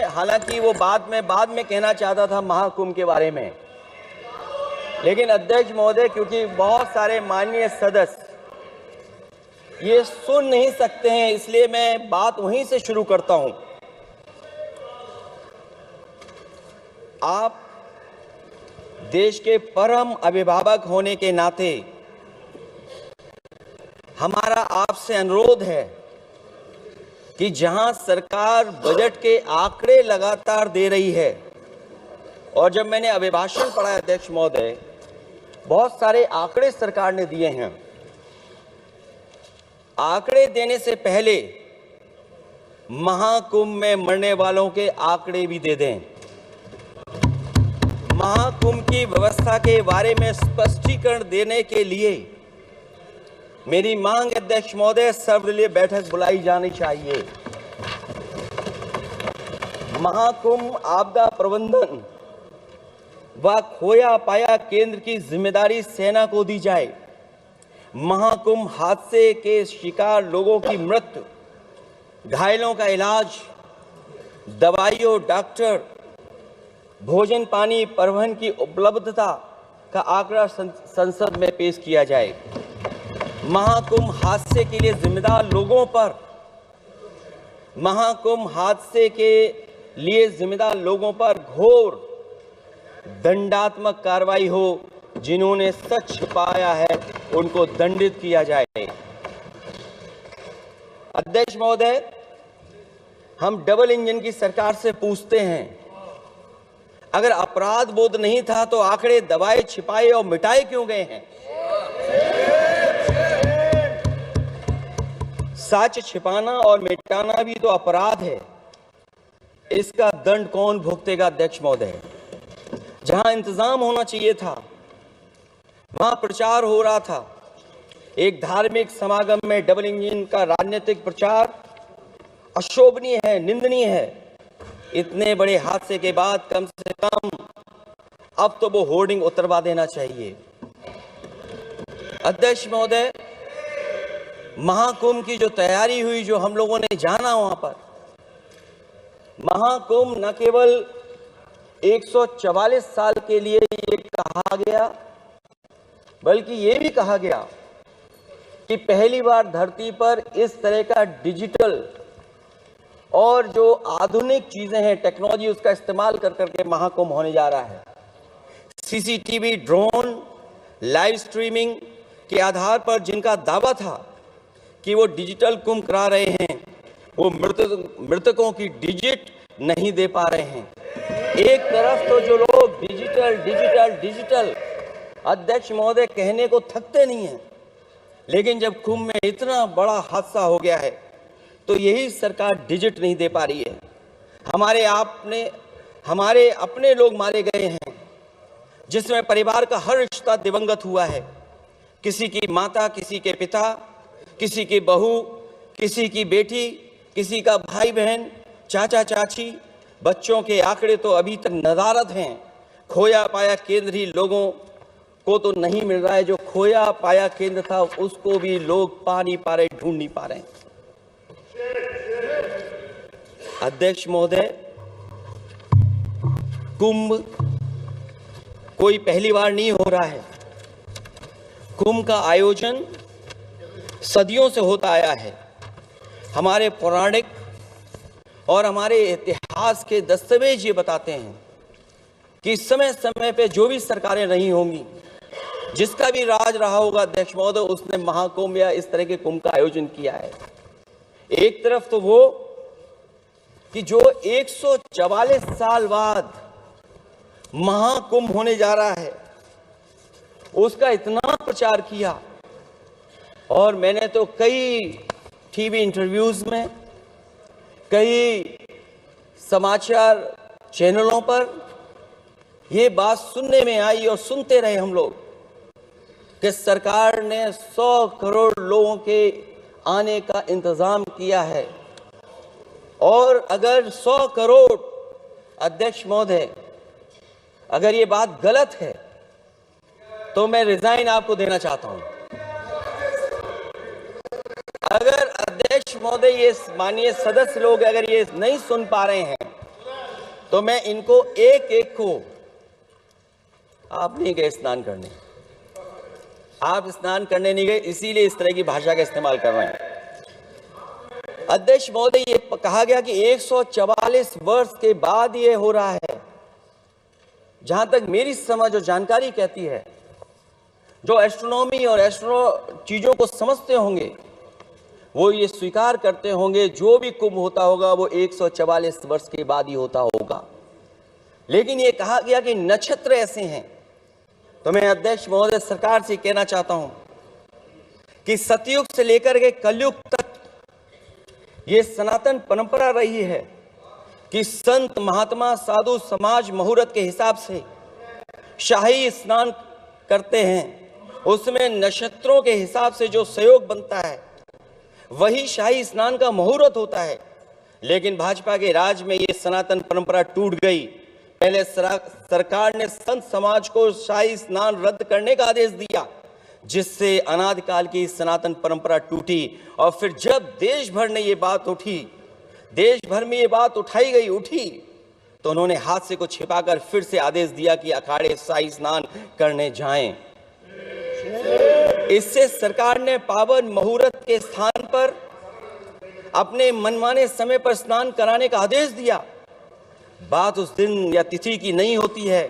हालांकि वो बाद में कहना चाहता था महाकुंभ के बारे में, लेकिन अध्यक्ष महोदय क्योंकि बहुत सारे माननीय सदस्य ये सुन नहीं सकते हैं, इसलिए मैं बात वहीं से शुरू करता हूं। आप देश के परम अभिभावक होने के नाते हमारा आपसे अनुरोध है कि जहां सरकार बजट के आंकड़े लगातार दे रही है, और जब मैंने अभिभाषण पढ़ा अध्यक्ष महोदय, बहुत सारे आंकड़े सरकार ने दिए हैं। आंकड़े देने से पहले महाकुंभ में मरने वालों के आंकड़े भी दे दें। महाकुंभ की व्यवस्था के बारे में स्पष्टीकरण देने के लिए मेरी मांग अध्यक्ष महोदय, सर्वदलीय बैठक बुलाई जानी चाहिए। महाकुंभ आपदा प्रबंधन व खोया पाया केंद्र की जिम्मेदारी सेना को दी जाए। महाकुंभ हादसे के शिकार लोगों की मृत्यु, घायलों का इलाज, दवाइयों, डॉक्टर, भोजन पानी, परिवहन की उपलब्धता का आंकड़ा संसद में पेश किया जाए। महाकुंभ हादसे के लिए जिम्मेदार लोगों पर, महाकुंभ हादसे के लिए जिम्मेदार लोगों पर घोर दंडात्मक कार्रवाई हो। जिन्होंने सच छिपाया है उनको दंडित किया जाए। अध्यक्ष महोदय, हम डबल इंजन की सरकार से पूछते हैं, अगर अपराध बोध नहीं था तो आंकड़े दबाए, छिपाए और मिटाए क्यों गए हैं? सच छिपाना और मिटाना भी तो अपराध है। इसका दंड कौन भुगतेगा अध्यक्ष महोदय? जहां इंतजाम होना चाहिए था वहां प्रचार हो रहा था। एक धार्मिक समागम में डबल इंजन का राजनीतिक प्रचार अशोभनीय है, निंदनीय है। इतने बड़े हादसे के बाद कम से कम अब तो वो होर्डिंग उतरवा देना चाहिए। अध्यक्ष महोदय, महाकुंभ की जो तैयारी हुई, जो हम लोगों ने जाना वहां पर, महाकुंभ न केवल 144 साल के लिए ये कहा गया, बल्कि ये भी कहा गया कि पहली बार धरती पर इस तरह का डिजिटल और जो आधुनिक चीजें हैं, टेक्नोलॉजी, उसका इस्तेमाल कर करके महाकुंभ होने जा रहा है। सीसीटीवी, ड्रोन, लाइव स्ट्रीमिंग के आधार पर जिनका दावा था कि वो डिजिटल कुंभ करा रहे हैं, वो मृतकों की डिजिट नहीं दे पा रहे हैं। एक तरफ तो जो लोग डिजिटल डिजिटल डिजिटल अध्यक्ष महोदय कहने को थकते नहीं हैं, लेकिन जब कुंभ में इतना बड़ा हादसा हो गया है तो यही सरकार डिजिट नहीं दे पा रही है। हमारे अपने लोग मारे गए हैं, जिसमें परिवार का हर रिश्ता दिवंगत हुआ है। किसी की माता, किसी के पिता, किसी की बहू, किसी की बेटी, किसी का भाई बहन, चाचा चाची, बच्चों के आंकड़े तो अभी तक नदारद हैं। खोया पाया केंद्र ही लोगों को तो नहीं मिल रहा है। जो खोया पाया केंद्र था उसको भी लोग पा नहीं पा रहे, ढूंढ नहीं पा रहे। अध्यक्ष महोदय, कुंभ कोई पहली बार नहीं हो रहा है। कुंभ का आयोजन सदियों से होता आया है। हमारे पौराणिक और हमारे इतिहास के दस्तावेज ये बताते हैं कि समय समय पे जो भी सरकारें रही होंगी, जिसका भी राज रहा होगा अध्यक्ष महोदय, उसने महाकुंभ या इस तरह के कुंभ का आयोजन किया है। एक तरफ तो वो कि जो 144 साल बाद महाकुंभ होने जा रहा है, उसका इतना प्रचार किया, और मैंने तो कई टीवी इंटरव्यूज में, कई समाचार चैनलों पर ये बात सुनने में आई और सुनते रहे हम लोग कि सरकार ने 100 करोड़ लोगों के आने का इंतजाम किया है। और अगर 100 करोड़ अध्यक्ष महोदय, अगर ये बात गलत है तो मैं रिजाइन आपको देना चाहता हूं। अगर अध्यक्ष महोदय, ये माननीय सदस्य लोग अगर ये नहीं सुन पा रहे हैं तो मैं इनको एक एक को, आप नहीं गए स्नान करने, आप स्नान करने नहीं गए, इसीलिए इस तरह की भाषा का इस्तेमाल कर रहे हैं। अध्यक्ष महोदय, ये कहा गया कि 144 वर्ष के बाद ये हो रहा है। जहां तक मेरी समझ और जानकारी कहती है, जो एस्ट्रोनॉमी और एस्ट्रो चीजों को समझते होंगे वो ये स्वीकार करते होंगे, जो भी कुंभ होता होगा वो 144 वर्ष के बाद ही होता होगा। लेकिन ये कहा गया कि नक्षत्र ऐसे हैं, तो मैं अध्यक्ष महोदय सरकार से कहना चाहता हूं कि सतयुग से लेकर के कलयुग तक ये सनातन परंपरा रही है कि संत महात्मा साधु समाज मुहूर्त के हिसाब से शाही स्नान करते हैं। उसमें नक्षत्रों के हिसाब से जो सहयोग बनता है वही शाही स्नान का मुहूर्त होता है। लेकिन भाजपा के राज में ये सनातन परंपरा टूट गई। पहले सरकार ने संत समाज को शाही स्नान रद्द करने का आदेश दिया, जिससे अनादिकाल की सनातन परंपरा टूटी। और फिर जब देश भर ने ये बात उठी, देश भर में ये बात उठाई गई उठी, तो उन्होंने हाथ से को छिपाकर फिर से आदेश दिया कि अखाड़े शाही स्नान करने जाएं। इससे सरकार ने पावन मुहूर्त के स्थान पर अपने मनमाने समय पर स्नान कराने का आदेश दिया। बात उस दिन या तिथि की नहीं होती है,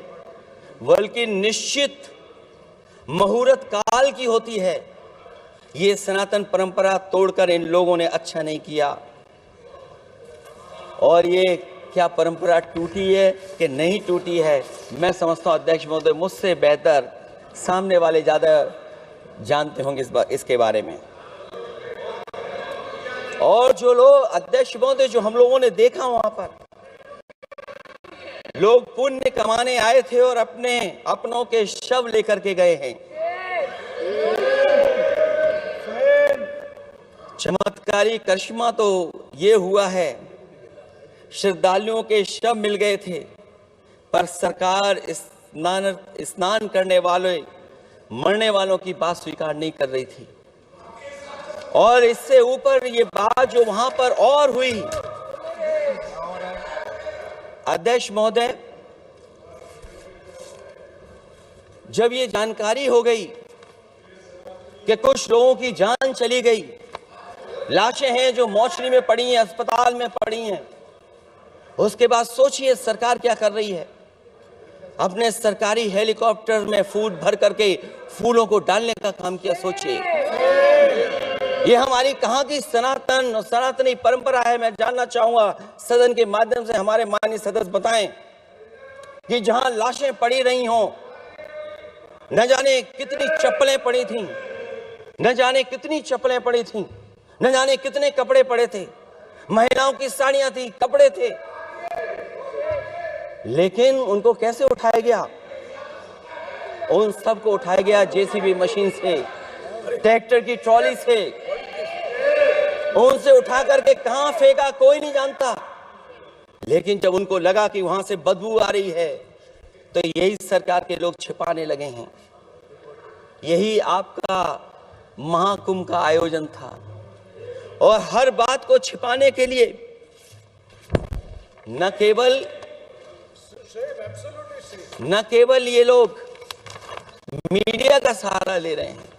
बल्कि निश्चित मुहूर्त काल की होती है। ये सनातन परंपरा तोड़कर इन लोगों ने अच्छा नहीं किया। और ये क्या परंपरा टूटी है कि नहीं टूटी है, मैं समझता हूं अध्यक्ष महोदय मुझसे बेहतर सामने वाले ज्यादा जानते होंगे इसके बारे में। और जो लोग अध्यक्ष महोदय, जो हम लोगों ने देखा वहां पर लोग पुण्य कमाने आए थे और अपनों के शव लेकर के गए हैं। चमत्कारी करिश्मा तो ये हुआ है, श्रद्धालुओं के शव मिल गए थे, पर सरकार स्नान करने वाले मरने वालों की बात स्वीकार नहीं कर रही थी। और इससे ऊपर ये बात जो वहां पर और हुई, अध्यक्ष महोदय, जब ये जानकारी हो गई कि कुछ लोगों की जान चली गई, लाशें हैं जो मोर्चरी में पड़ी हैं, अस्पताल में पड़ी हैं, उसके बाद सोचिए सरकार क्या कर रही है। अपने सरकारी हेलीकॉप्टर में फूल भर करके फूलों को डालने का काम किया। सोचिए ये हमारी कहां की सनातन और सनातनी परंपरा है। मैं जानना चाहूंगा सदन के माध्यम से हमारे माननीय सदस्य बताएं कि जहां लाशें पड़ी रही हों, न जाने कितनी चप्पलें पड़ी थीं, न जाने कितनी चप्पलें पड़ी थीं, न जाने कितने कपड़े पड़े थे, महिलाओं की साड़ियां थी, कपड़े थे, लेकिन उनको कैसे उठाया गया? उन सबको उठाया गया जेसीबी मशीन से, ट्रैक्टर की ट्रॉली से। उनसे उठा करके कहां फेंका कोई नहीं जानता, लेकिन जब उनको लगा कि वहां से बदबू आ रही है, तो यही सरकार के लोग छिपाने लगे हैं। यही आपका महाकुंभ का आयोजन था। और हर बात को छिपाने के लिए न केवल ये लोग मीडिया का सहारा ले रहे हैं,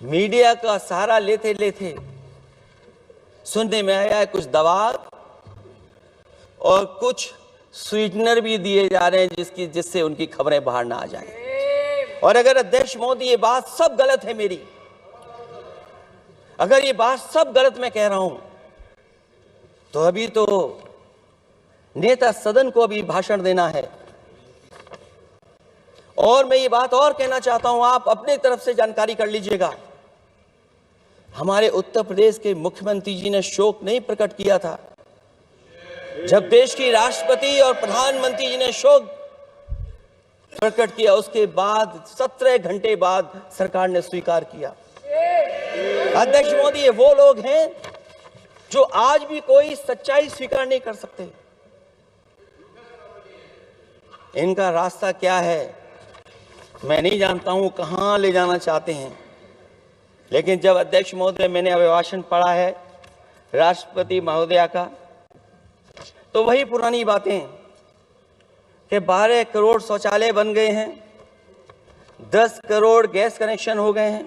मीडिया का सहारा लेते लेते सुनने में आया है कुछ दवा और कुछ स्वीटनर भी दिए जा रहे हैं जिससे उनकी खबरें बाहर ना आ जाएं। और अगर अध्यक्ष मोदी ये बात सब गलत है मेरी, अगर ये बात सब गलत मैं कह रहा हूं, तो अभी तो नेता सदन को अभी भाषण देना है। और मैं ये बात और कहना चाहता हूं, आप अपने तरफ से जानकारी कर लीजिएगा। हमारे उत्तर प्रदेश के मुख्यमंत्री जी ने शोक नहीं प्रकट किया था। जब देश की राष्ट्रपति और प्रधानमंत्री जी ने शोक प्रकट किया, उसके बाद 17 घंटे बाद सरकार ने स्वीकार किया। अध्यक्ष मोदी, ये वो लोग हैं जो आज भी कोई सच्चाई स्वीकार नहीं कर सकते। इनका रास्ता क्या है मैं नहीं जानता हूं, कहां ले जाना चाहते हैं। लेकिन जब अध्यक्ष महोदय मैंने अभिभाषण पढ़ा है राष्ट्रपति महोदया का, तो वही पुरानी बातें कि 12 करोड़ शौचालय बन गए हैं, 10 करोड़ गैस कनेक्शन हो गए हैं,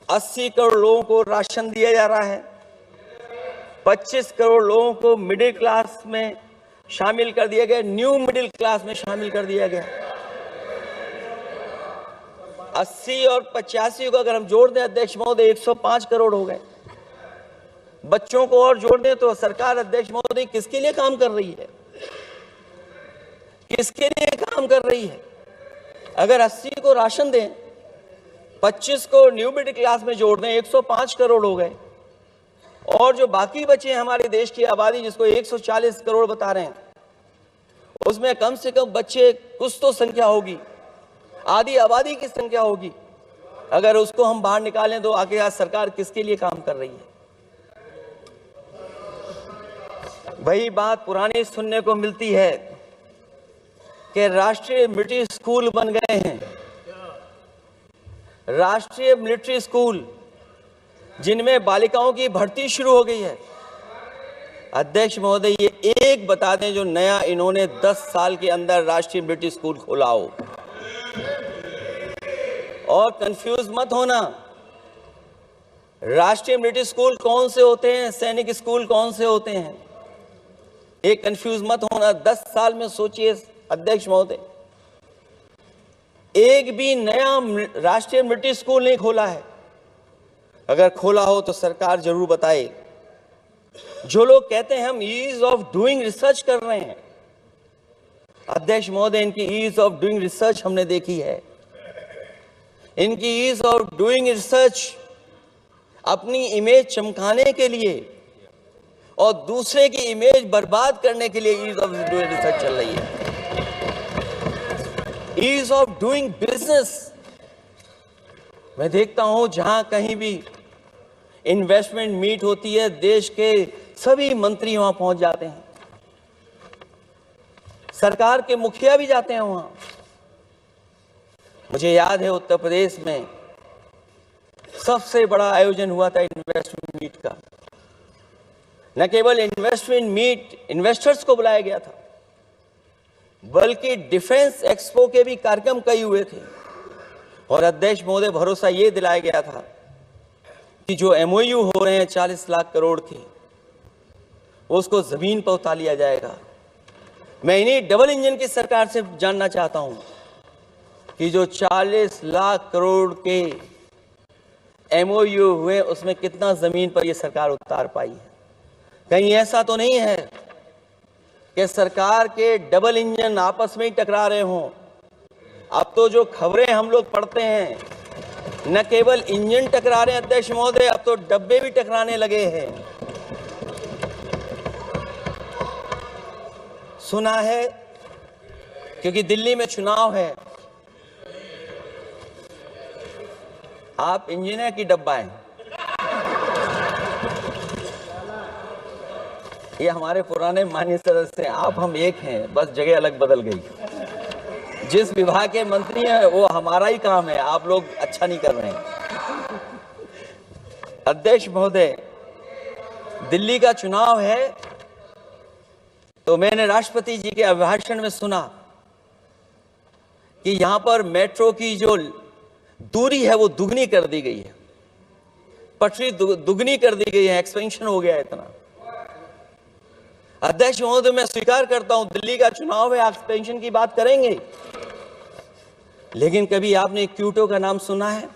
80 करोड़ लोगों को राशन दिया जा रहा है, 25 करोड़ लोगों को मिडिल क्लास में शामिल कर दिया गया, न्यू मिडिल क्लास में शामिल कर दिया गया। 80 और 85 को अगर हम जोड़ दें अध्यक्ष महोदय 105 करोड़ हो गए। बच्चों को और जोड़ दें तो सरकार अध्यक्ष महोदय किसके लिए काम कर रही है, किसके लिए काम कर रही है? अगर 80 को राशन दें, 25 को न्यू मिडिल क्लास में जोड़ दें, 105 करोड़ हो गए। और जो बाकी बचे हमारे देश की आबादी जिसको 140 करोड़ बता रहे हैं, उसमें कम से कम बच्चे कुछ तो संख्या होगी, आधी आबादी की संख्या होगी। अगर उसको हम बाहर निकालें तो आगे आज सरकार किसके लिए काम कर रही है? वही बात पुरानी सुनने को मिलती है कि राष्ट्रीय मिलिट्री स्कूल बन गए हैं, राष्ट्रीय मिलिट्री स्कूल जिनमें बालिकाओं की भर्ती शुरू हो गई है। अध्यक्ष महोदय ये एक बता दें जो नया इन्होंने 10 साल के अंदर राष्ट्रीय मिलिट्री स्कूल खोला हो। और कंफ्यूज मत होना, राष्ट्रीय मिलिट्री स्कूल कौन से होते हैं, सैनिक स्कूल कौन से होते हैं, एक कंफ्यूज मत होना। 10 साल में सोचिए अध्यक्ष महोदय, एक भी नया राष्ट्रीय मिलिट्री स्कूल नहीं खोला है। अगर खोला हो तो सरकार जरूर बताए। जो लोग कहते हैं हम ईज ऑफ डूइंग रिसर्च कर रहे हैं, अध्यक्ष महोदय इनकी ईज ऑफ डूइंग रिसर्च हमने देखी है। इनकी ईज ऑफ डूइंग रिसर्च अपनी इमेज चमकाने के लिए और दूसरे की इमेज बर्बाद करने के लिए ईज ऑफ डूइंग रिसर्च चल रही है। ईज ऑफ डूइंग बिजनेस, मैं देखता हूं जहां कहीं भी इन्वेस्टमेंट मीट होती है, देश के सभी मंत्री वहां पहुंच जाते हैं, सरकार के मुखिया भी जाते हैं वहां। मुझे याद है उत्तर प्रदेश में सबसे बड़ा आयोजन हुआ था इन्वेस्टमेंट मीट का। न केवल इन्वेस्टमेंट मीट इन्वेस्टर्स को बुलाया गया था, बल्कि डिफेंस एक्सपो के भी कार्यक्रम कई हुए थे। और अध्यक्ष महोदय भरोसा ये दिलाया गया था कि जो एमओयू हो रहे हैं 40 लाख करोड़ के, उसको जमीन पर उतार लिया जाएगा। मैं इन्हीं डबल इंजन की सरकार से जानना चाहता हूं कि जो 40 लाख करोड़ के एमओयू हुए उसमें कितना जमीन पर यह सरकार उतार पाई है? कहीं ऐसा तो नहीं है कि सरकार के डबल इंजन आपस में ही टकरा रहे हों? अब तो जो खबरें हम लोग पढ़ते हैं, न केवल इंजन टकरा रहे हैं अध्यक्ष महोदय, अब तो डब्बे भी टकराने लगे हैं। सुना है क्योंकि दिल्ली में चुनाव है, आप इंजीनियर की डब्बा हैं। ये हमारे पुराने माननीय सदस्य हैं, आप हम एक हैं, बस जगह अलग बदल गई। जिस विभाग के मंत्री हैं वो हमारा ही काम है, आप लोग अच्छा नहीं कर रहे हैं। अध्यक्ष महोदय, दिल्ली का चुनाव है तो मैंने राष्ट्रपति जी के अभिभाषण में सुना कि यहां पर मेट्रो की जो दूरी है वो दुगनी कर दी गई है, पटरी दुगनी कर दी गई है, एक्सपेंशन हो गया है इतना। अध्यक्ष महोदय, मैं स्वीकार करता हूं दिल्ली का चुनाव है, एक्सपेंशन की बात करेंगे, लेकिन कभी आपने क्यूटो का नाम सुना है?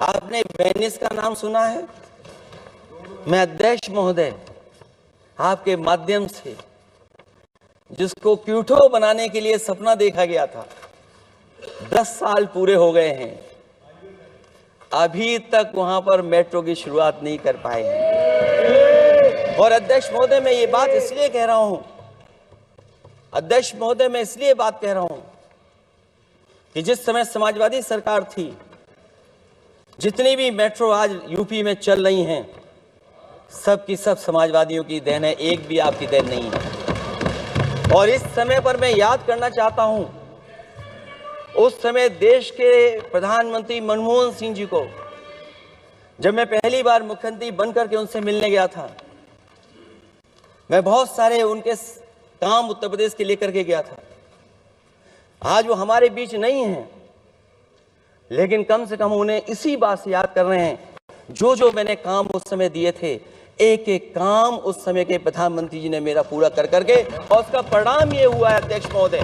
आपने वेनिस का नाम सुना है? मैं अध्यक्ष महोदय आपके माध्यम से, जिसको क्यूटो बनाने के लिए सपना देखा गया था, 10 साल पूरे हो गए हैं, अभी तक वहां पर मेट्रो की शुरुआत नहीं कर पाए हैं। और अध्यक्ष महोदय, मैं ये बात इसलिए कह रहा हूं, अध्यक्ष महोदय मैं इसलिए बात कह रहा हूं कि जिस समय समाजवादी सरकार थी, जितनी भी मेट्रो आज यूपी में चल रही हैं, सब की सब समाजवादियों की देन है, एक भी आपकी देन नहीं है। और इस समय पर मैं याद करना चाहता हूं, उस समय देश के प्रधानमंत्री मनमोहन सिंह जी को जब मैं पहली बार मुख्यमंत्री बनकर के उनसे मिलने गया था, मैं बहुत सारे उनके काम उत्तर प्रदेश के लेकर के गया था। आज वो हमारे बीच नहीं है, लेकिन कम से कम उन्हें इसी बात से याद कर रहे हैं, जो जो मैंने काम उस समय दिए थे, एक एक काम उस समय के प्रधानमंत्री जी ने मेरा पूरा कर करके, और उसका परिणाम ये हुआ है अध्यक्ष महोदय,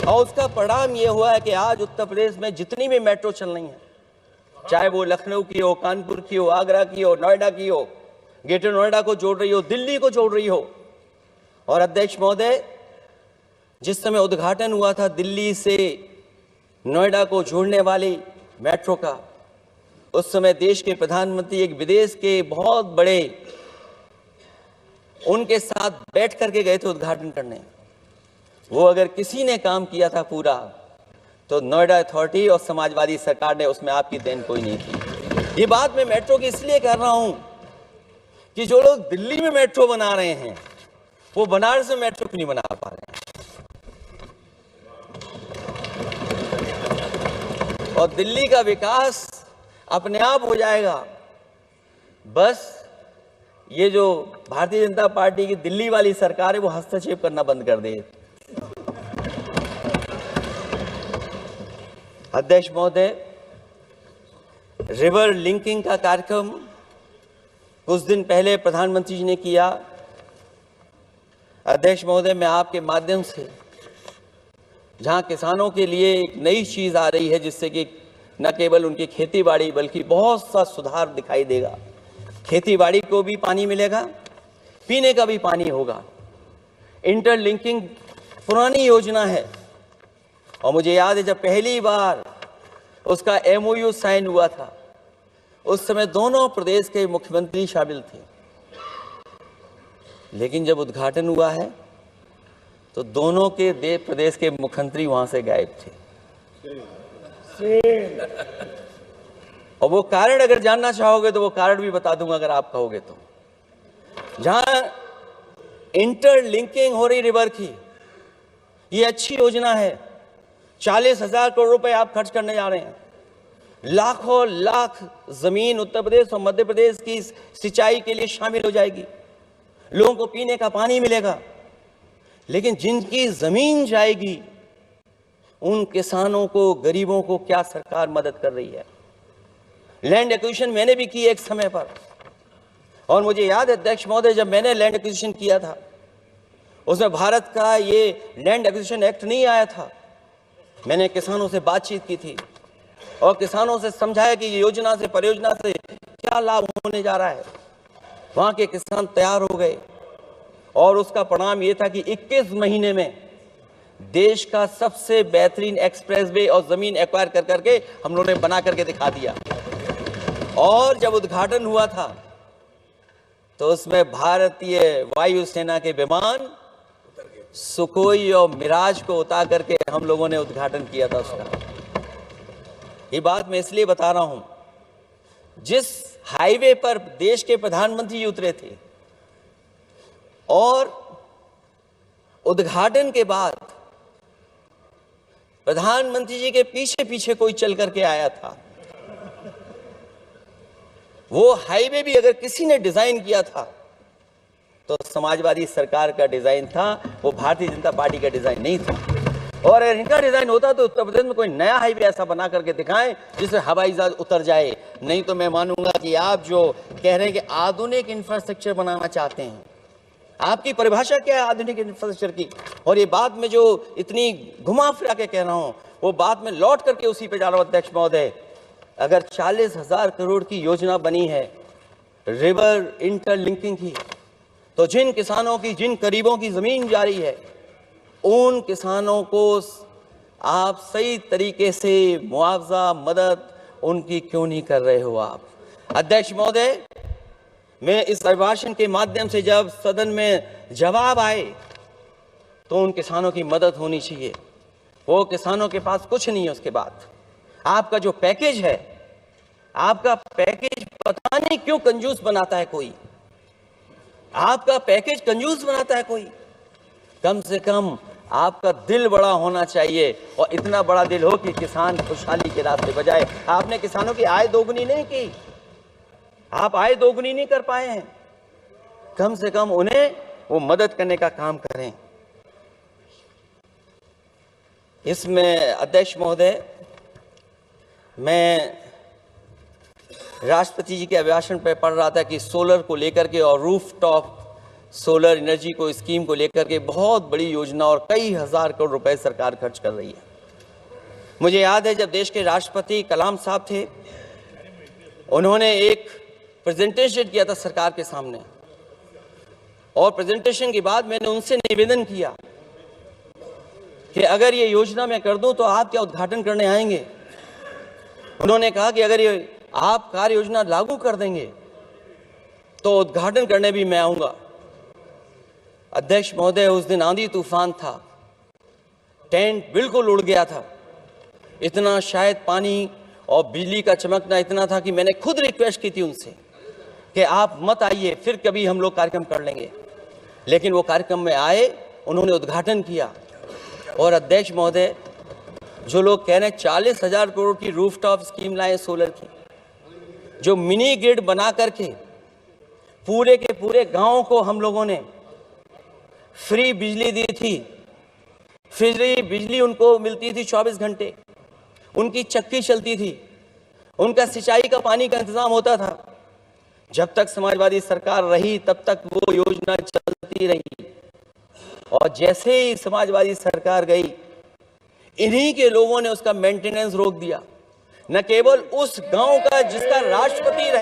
और उसका परिणाम ये हुआ है कि आज उत्तर प्रदेश में जितनी भी मेट्रो चल रही है, चाहे वो लखनऊ की हो, कानपुर की हो, आगरा की हो, नोएडा की हो, ग्रेटर नोएडा को जोड़ रही हो, दिल्ली को जोड़ रही हो। और अध्यक्ष महोदय, जिस समय उद्घाटन हुआ था दिल्ली से नोएडा को जोड़ने वाली मेट्रो का, उस समय देश के प्रधानमंत्री एक विदेश के बहुत बड़े उनके साथ बैठ करके गए थे उद्घाटन करने। वो अगर किसी ने काम किया था पूरा, तो नोएडा अथॉरिटी और समाजवादी सरकार ने, उसमें आपकी देन कोई नहीं थी। ये बात मैं मेट्रो की इसलिए कर रहा हूं कि जो लोग दिल्ली में मेट्रो बना रहे हैं, वो बनारस में मेट्रो क्यों नहीं बना पा रहे हैं। और दिल्ली का विकास अपने आप हो जाएगा, बस ये जो भारतीय जनता पार्टी की दिल्ली वाली सरकार है, वो हस्तक्षेप करना बंद कर दे। अध्यक्ष महोदय, रिवर लिंकिंग का कार्यक्रम कुछ दिन पहले प्रधानमंत्री जी ने किया। अध्यक्ष महोदय, मैं आपके माध्यम से, जहां किसानों के लिए एक नई चीज आ रही है, जिससे कि न केवल उनकी खेती बाड़ी बल्कि बहुत सा सुधार दिखाई देगा। खेती बाड़ी को भी पानी मिलेगा, पीने का भी पानी होगा। इंटरलिंकिंग पुरानी योजना है, और मुझे याद है जब पहली बार उसका एमओयू साइन हुआ था, उस समय दोनों प्रदेश के मुख्यमंत्री शामिल थे, लेकिन जब उद्घाटन हुआ है तो दोनों के प्रदेश के मुख्यमंत्री वहां से गायब थे। और वो कारण अगर जानना चाहोगे तो वो कारण भी बता दूंगा अगर आप कहोगे तो। जहां इंटरलिंकिंग हो रही रिवर की, ये अच्छी योजना है। 40,000 करोड़ रुपए आप खर्च करने जा रहे हैं। लाखों लाख जमीन उत्तर प्रदेश और मध्य प्रदेश की सिंचाई के लिए शामिल हो जाएगी। लोगों को पीने का पानी मिलेगा, लेकिन जिनकी जमीन जाएगी, उन किसानों को, गरीबों को क्या सरकार मदद कर रही है? लैंड एक्विजिशन मैंने भी की एक समय पर, और मुझे याद है अध्यक्ष महोदय, जब मैंने लैंड एक्विजिशन किया था, उसमें भारत का ये लैंड एक्विजिशन एक्ट नहीं आया था। मैंने किसानों से बातचीत की थी और किसानों से समझाया कि ये योजना से, परियोजना से क्या लाभ होने जा रहा है। वहां के किसान तैयार हो गए, और उसका परिणाम यह था कि 21 महीने में देश का सबसे बेहतरीन एक्सप्रेसवे और जमीन एक्वायर कर करके हम लोगों ने बना करके दिखा दिया। और जब उद्घाटन हुआ था तो उसमें भारतीय वायुसेना के विमान सुखोई और मिराज को उतार करके हम लोगों ने उद्घाटन किया था उसका। ये बात मैं इसलिए बता रहा हूं, जिस हाईवे पर देश के प्रधानमंत्री उतरे थे और उद्घाटन के बाद प्रधानमंत्री जी के पीछे पीछे कोई चल करके आया था, वो हाईवे भी अगर किसी ने डिजाइन किया था तो समाजवादी सरकार का डिजाइन था, वो भारतीय जनता पार्टी का डिजाइन नहीं था। और अगर इनका डिजाइन होता तो उत्तर प्रदेश में कोई नया हाईवे ऐसा बना करके दिखाएं जिससे हवाई जहाज उतर जाए। नहीं तो मैं मानूंगा कि आप जो कह रहे हैं कि आधुनिक इंफ्रास्ट्रक्चर बनाना चाहते हैं, आपकी परिभाषा क्या है आधुनिक इंफ्रास्ट्रक्चर की? और ये बात में जो इतनी घुमा फिरा के कह रहा हूं, वो बात में लौट करके उसी पे जा रहा हूं अध्यक्ष महोदय। अगर 40,000 करोड़ की योजना बनी है रिवर इंटरलिंकिंग की, तो जिन किसानों की, जिन गरीबों की जमीन जा रही है, उन किसानों को आप सही तरीके से मुआवजा, मदद उनकी क्यों नहीं कर रहे हो आप? अध्यक्ष महोदय, मैं इस अभिभाषण के माध्यम से जब सदन में जवाब आए तो उन किसानों की मदद होनी चाहिए। वो किसानों के पास कुछ नहीं है। उसके बाद आपका जो पैकेज है, आपका पैकेज पता नहीं क्यों कंजूस बनाता है कोई, आपका पैकेज कंजूस बनाता है कोई। कम से कम आपका दिल बड़ा होना चाहिए, और इतना बड़ा दिल हो कि किसान खुशहाली के रास्ते बजाए। आपने किसानों की आय दोगुनी नहीं की, आप आय दोगुनी नहीं कर पाए हैं। कम से कम उन्हें वो मदद करने का काम करें। इसमें अध्यक्ष महोदय, मैं राष्ट्रपति जी के अभिभाषण पर पढ़ रहा था कि सोलर को लेकर के और रूफटॉप सोलर एनर्जी को स्कीम को लेकर के बहुत बड़ी योजना और कई हजार करोड़ रुपए सरकार खर्च कर रही है। मुझे याद है जब देश के राष्ट्रपति कलाम साहब थे, उन्होंने एक प्रेजेंटेशन किया था सरकार के सामने, और प्रेजेंटेशन के बाद मैंने उनसे निवेदन किया कि अगर ये योजना मैं कर दूं तो आप क्या उद्घाटन करने आएंगे। उन्होंने कहा कि अगर ये आप कार्य योजना लागू कर देंगे तो उद्घाटन करने भी मैं आऊंगा। अध्यक्ष महोदय, उस दिन आंधी तूफान था, टेंट बिल्कुल उड़ गया था, इतना शायद पानी और बिजली का चमकना इतना था कि मैंने खुद रिक्वेस्ट की थी उनसे कि आप मत आइए, फिर कभी हम लोग कार्यक्रम कर लेंगे। लेकिन वो कार्यक्रम में आए, उन्होंने उद्घाटन किया। और अध्यक्ष महोदय, जो लोग कह रहे हैं 40,000 करोड़ की रूफटॉप स्कीम लाए सोलर की, जो मिनी ग्रिड बना करके पूरे के पूरे गांव को हम लोगों ने फ्री बिजली दी थी। फ्री बिजली उनको मिलती थी 24 घंटे, उनकी चक्की चलती थी, उनका सिंचाई का पानी का इंतजाम होता था। जब तक समाजवादी सरकार रही तब तक वो योजना चलती रही, और जैसे ही समाजवादी सरकार गई, इन्हीं के लोगों ने उसका मेंटेनेंस रोक दिया। न केवल उस गांव का जिसका राष्ट्रपति रहे